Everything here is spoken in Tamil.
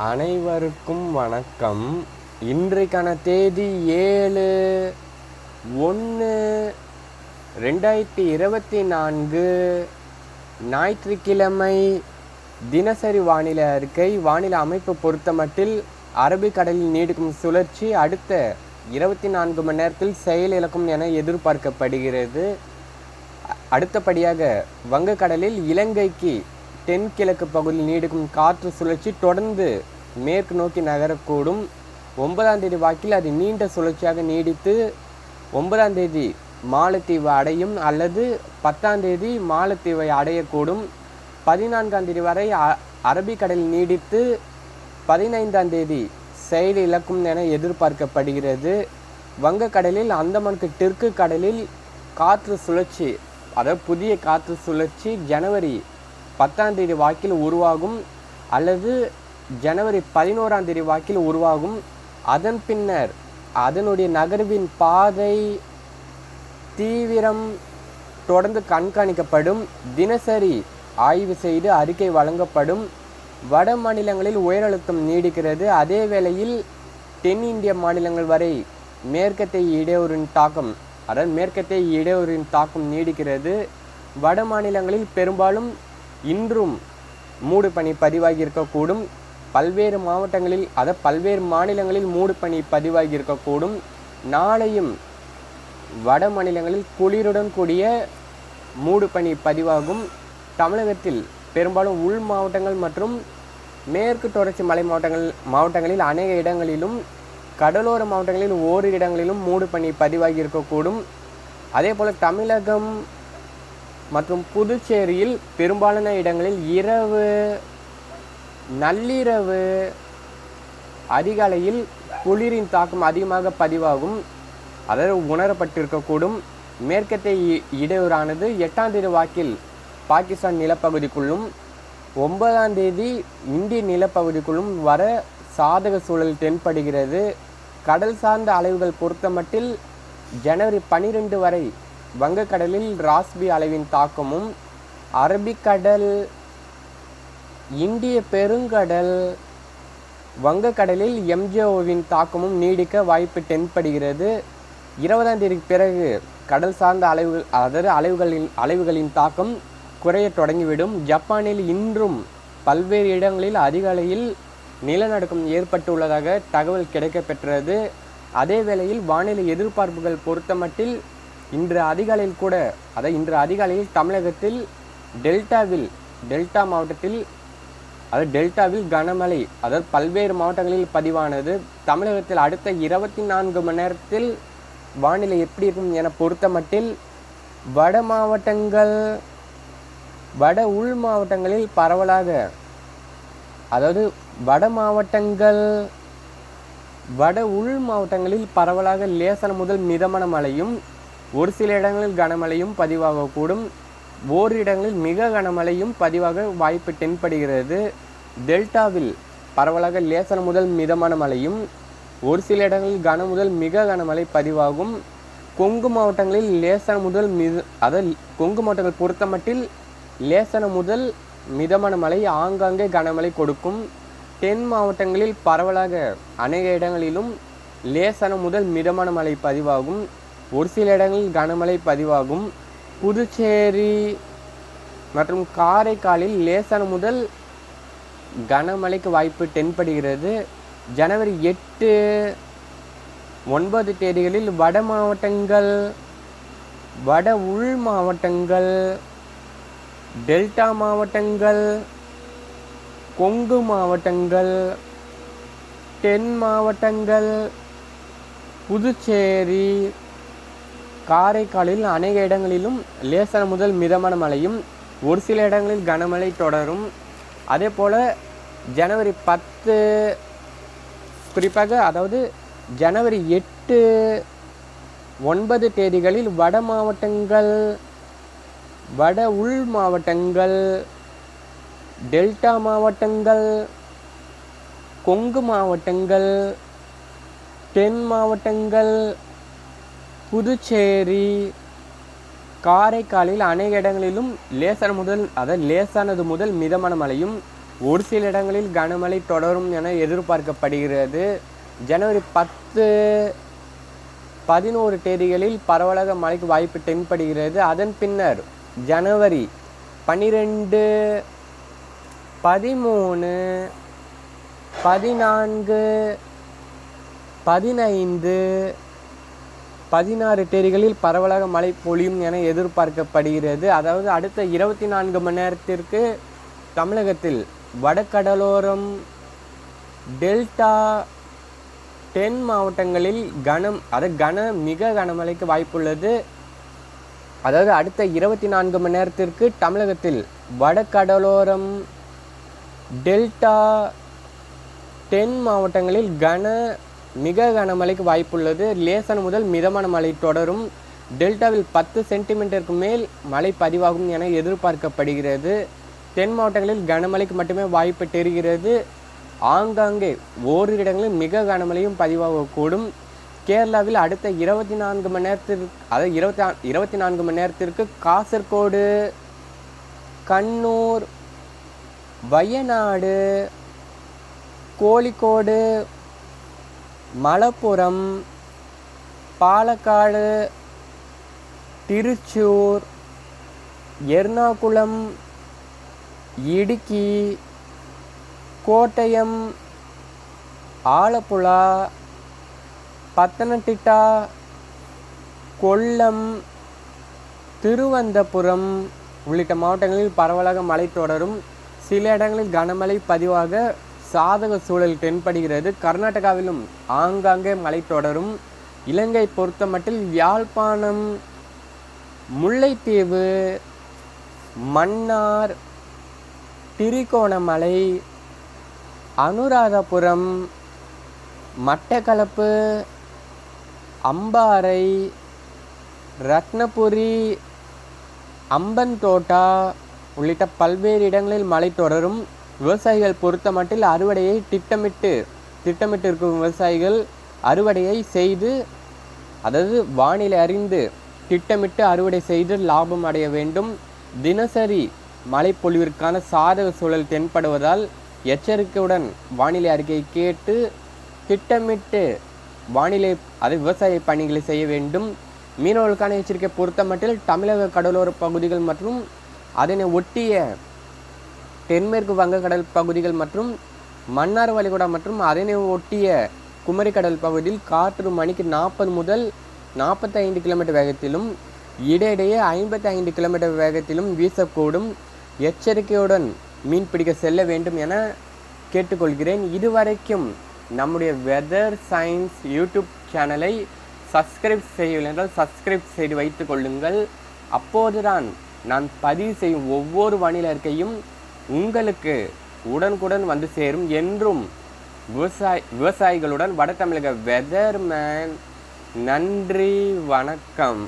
அனைவருக்கும் வணக்கம். இன்றைக்கான தேதி 7/1/2024 ஞாயிற்றுக்கிழமை. தினசரி வானிலை அறிக்கை. வானிலை அமைப்பு பொறுத்தமட்டில் அரபிக்கடலில் நீடிக்கும் சுழற்சி அடுத்த 24 மணி நேரத்தில் செயலிழக்கும் என எதிர்பார்க்கப்படுகிறது. அடுத்தபடியாக வங்கக்கடலில் இலங்கைக்கு தென்கிழக்கு பகுதியில் நீடிக்கும் காற்று சுழற்சி தொடர்ந்து மேற்கு நோக்கி நகரக்கூடும். 9ஆம் தேதி வாக்கில் அது நீண்ட சுழற்சியாக நீடித்து 9ஆம் தேதி மாலத்தீவு அடையும் அல்லது 10ஆம் தேதி மாலத்தீவை அடையக்கூடும். 14ஆம் தேதி வரை அரபிக்கடலில் நீடித்து 15ஆம் தேதி செயலிழக்கும் என எதிர்பார்க்கப்படுகிறது. வங்கக்கடலில் அந்தமானுக்கு தெற்கு கடலில் காற்று சுழற்சி, அதாவது புதிய காற்று சுழற்சி ஜனவரி 10ஆம் தேதி வாக்கில் உருவாகும் அல்லது ஜனவரி 11ஆம் தேதி வாக்கில் உருவாகும். அதன் பின்னர் அதனுடைய நகர்வின் பாதை, தீவிரம் தொடர்ந்து கண்காணிக்கப்படும். தினசரி ஆய்வு செய்து அறிக்கை வழங்கப்படும். வட மாநிலங்களில் உயரழுத்தம் நீடிக்கிறது. அதே வேளையில் தென் இந்திய மாநிலங்கள் வரை மேற்கத்திய இடையூறின் தாக்கம், அதாவது மேற்கத்திய இடையூறின் தாக்கம் நீடிக்கிறது. வட மாநிலங்களில் பெரும்பாலும் இன்றும் மூடு பனி பதிவாகி இருக்கக்கூடும். பல்வேறு மாவட்டங்களில், அதாவது பல்வேறு மாநிலங்களில் மூடு பனி பதிவாகி இருக்கக்கூடும். நாளையும் வட மாநிலங்களில் குளிருடன் கூடிய மூடு பனி பதிவாகும். தமிழகத்தில் பெரும்பாலும் உள் மாவட்டங்கள் மற்றும் மேற்கு தொடர்ச்சி மலை மாவட்டங்களில் அநேக இடங்களிலும், கடலோர மாவட்டங்களில் ஓரிரு இடங்களிலும் மூடு பனி பதிவாகி இருக்கக்கூடும். அதே போல் தமிழகம் மற்றும் புதுச்சேரியில் பெரும்பாலான இடங்களில் இரவு, நள்ளிரவு, அதிகாலையில் குளிரின் தாக்கம் அதிகமாக பதிவாகும், அதாவது உணரப்பட்டிருக்கக்கூடும். மேற்கத்திய இடையூறானது 8ஆம் தேதி வாக்கில் பாகிஸ்தான் நிலப்பகுதிக்குள்ளும் 9ஆம் தேதி இந்திய நிலப்பகுதிக்குள்ளும் வர சாதக சூழல் தென்படுகிறது. கடல் சார்ந்த அலைவுகள் பொறுத்தமட்டில் ஜனவரி 12 வரை வங்கக்கடலில் ராஸ்பி அலைவின் தாக்கமும், அரபிக்கடல், இந்திய பெருங்கடல், வங்கக்கடலில் எம்ஜேஓவின் தாக்கமும் நீடிக்க வாய்ப்பு தென்படுகிறது. 20ஆம் தேதிக்கு பிறகு கடல் சார்ந்த அலைவுகள், அதாவது அலைவுகளின் தாக்கம் குறைய தொடங்கிவிடும். ஜப்பானில் இன்றும் பல்வேறு இடங்களில் அதிகாலையில் நிலநடுக்கம் ஏற்பட்டுள்ளதாக தகவல் கிடைக்கப்பெற்றது. அதே வேளையில் வானிலை எதிர்பார்ப்புகள் பொறுத்தமட்டில் இன்று அதிகாலையில் தமிழகத்தில் டெல்டா மாவட்டத்தில், அதாவது டெல்டாவில் கனமழை, அதாவது பல்வேறு மாவட்டங்களில் பதிவானது. தமிழகத்தில் அடுத்த 24 மணி நேரத்தில் வானிலை எப்படி இருக்கும் என பொறுத்தமட்டில் வட மாவட்டங்கள், வட உள் மாவட்டங்களில் பரவலாக, அதாவது வட உள் மாவட்டங்களில் பரவலாக லேசான முதல் மிதமான மழையும், ஒரு சில இடங்களில் கனமழையும் பதிவாகக்கூடும். ஓரிரு இடங்களில் மிக கனமழையும் பதிவாக வாய்ப்பு தென்படுகிறது. டெல்டாவில் பரவலாக லேசான முதல் மிதமான மழையும், ஒரு சில இடங்களில் கன முதல் மிக கனமழை பதிவாகும். கொங்கு மாவட்டங்களில் லேசான முதல் அதாவது கொங்கு மாவட்டங்கள் பொறுத்தமட்டில் லேசான முதல் மிதமான மழை, ஆங்காங்கே கனமழை கொடுக்கும். தென் மாவட்டங்களில் பரவலாக அநேக இடங்களிலும் லேசான முதல் மிதமான மழை பதிவாகும். ஒரு சில இடங்களில் கனமழை பதிவாகும். புதுச்சேரி மற்றும் காரைக்காலில் லேசான முதல் கனமழைக்கு வாய்ப்பு தென்படுகிறது. ஜனவரி 8, 9 தேதிகளில் வட மாவட்டங்கள், வட உள் மாவட்டங்கள், டெல்டா மாவட்டங்கள், கொங்கு மாவட்டங்கள், தென் மாவட்டங்கள், புதுச்சேரி, காரைக்காலில் அநேக இடங்களிலும் லேசான முதல் மிதமான மழையும், ஒரு சில இடங்களில் கனமழை தொடரும். அதே போல் ஜனவரி 10, குறிப்பாக அதாவது ஜனவரி 8, 9 தேதிகளில் வட மாவட்டங்கள், வட உள் மாவட்டங்கள், டெல்டா மாவட்டங்கள், கொங்கு மாவட்டங்கள், தென் மாவட்டங்கள், புதுச்சேரி, காரைக்காலில் அநேக இடங்களிலும் லேசானது முதல் மிதமான மழையும், ஒரு சில இடங்களில் கனமழை தொடரும் என எதிர்பார்க்கப்படுகிறது. ஜனவரி 10, 11 தேதிகளில் பரவலாக மழைக்கு வாய்ப்பு தென்படுகிறது. அதன் பின்னர் ஜனவரி 12, 13, 14, 15, 16 தேதிகளில் பரவலாக மழை பொழியும் என எதிர்பார்க்கப்படுகிறது. அதாவது அடுத்த 24 மணி நேரத்திற்கு தமிழகத்தில் வடகடலோரம், டெல்டா, தென் மாவட்டங்களில் மிக கனமழைக்கு வாய்ப்புள்ளது. அதாவது அடுத்த 24 மணி நேரத்திற்கு தமிழகத்தில் வடகடலோரம், டெல்டா, தென் மாவட்டங்களில் மிக கனமழைக்கு வாய்ப்புள்ளது. லேசான முதல் மிதமான மழை தொடரும். டெல்டாவில் 10 சென்டிமீட்டருக்கு மேல் மழை பதிவாகும் என எதிர்பார்க்கப்படுகிறது. தென் மாவட்டங்களில் கனமழைக்கு மட்டுமே வாய்ப்பு தெரிகிறது. ஆங்காங்கே ஓரிரு இடங்களில் மிக கனமழையும் பதிவாகக்கூடும். கேரளாவில் அடுத்த 24 மணி நேரத்திற்கு, அதாவது 24 மணி நேரத்திற்கு காசர்கோடு, கண்ணூர், வயநாடு, கோழிக்கோடு, மலப்புரம், பாலக்காடு, திருச்சூர், எர்ணாகுளம், இடுக்கி, கோட்டயம், ஆலப்புழா, பத்தனந்திட்டா, கொல்லம், திருவனந்தபுரம் உள்ளிட்ட மாவட்டங்களில் பரவலாக மழை தொடரும். சில இடங்களில் கனமழை பதிவாக சாதக சூழல் தென்படுகிறது. கர்நாடகாவிலும் ஆங்காங்கே மழை தொடரும். இலங்கை பொறுத்தமட்டில் யாழ்ப்பாணம், முல்லைத்தீவு, மன்னார், திரிகோணமலை, அனுராதபுரம், மட்டக்களப்பு, அம்பாறை, ரத்னபுரி, அம்பன்தோட்டா உள்ளிட்ட பல்வேறு இடங்களில் மழை தொடரும். விவசாயிகள் பொறுத்தமட்டில் அறுவடையை திட்டமிட்டிருக்கும் விவசாயிகள் அறுவடையை செய்து, அதாவது வானிலை அறிந்து திட்டமிட்டு அறுவடை செய்து லாபம் அடைய வேண்டும். தினசரி மழை பொழிவிற்கான சாதக சூழல் தென்படுவதால் எச்சரிக்கையுடன் வானிலை அறிக்கையை கேட்டு திட்டமிட்டு விவசாய பணிகளை செய்ய வேண்டும். மீனவர்களுக்கான எச்சரிக்கை பொறுத்தமட்டில் தமிழக கடலோர பகுதிகள் மற்றும் அதனை ஒட்டிய தென்மேற்கு வங்கக்கடல் பகுதிகள் மற்றும் மன்னார் வளைகுடா மற்றும் அதனை ஒட்டிய குமரிக்கடல் பகுதியில் காற்று மணிக்கு 40 முதல் 45 கிலோமீட்டர் வேகத்திலும் இடையிடையே 55 கிலோமீட்டர் வேகத்திலும் வீசக்கூடும். எச்சரிக்கையுடன் மீன்பிடிக்க செல்ல வேண்டும் என கேட்டுக்கொள்கிறேன். இதுவரைக்கும் நம்முடைய வெதர் சயின்ஸ் யூடியூப் சேனலை சப்ஸ்கிரைப் செய்யவில்லை என்றால் சப்ஸ்கிரைப் செய்து வைத்துக் கொள்ளுங்கள். அப்போதுதான் நான் பதிவு செய்யும் ஒவ்வொரு வானிலை அறிக்கையும் உங்களுக்கு உடனுக்குடன் வந்து சேரும். என்றும் விவசாயிகளுடன் வட தமிழக வெதர்மேன். நன்றி, வணக்கம்.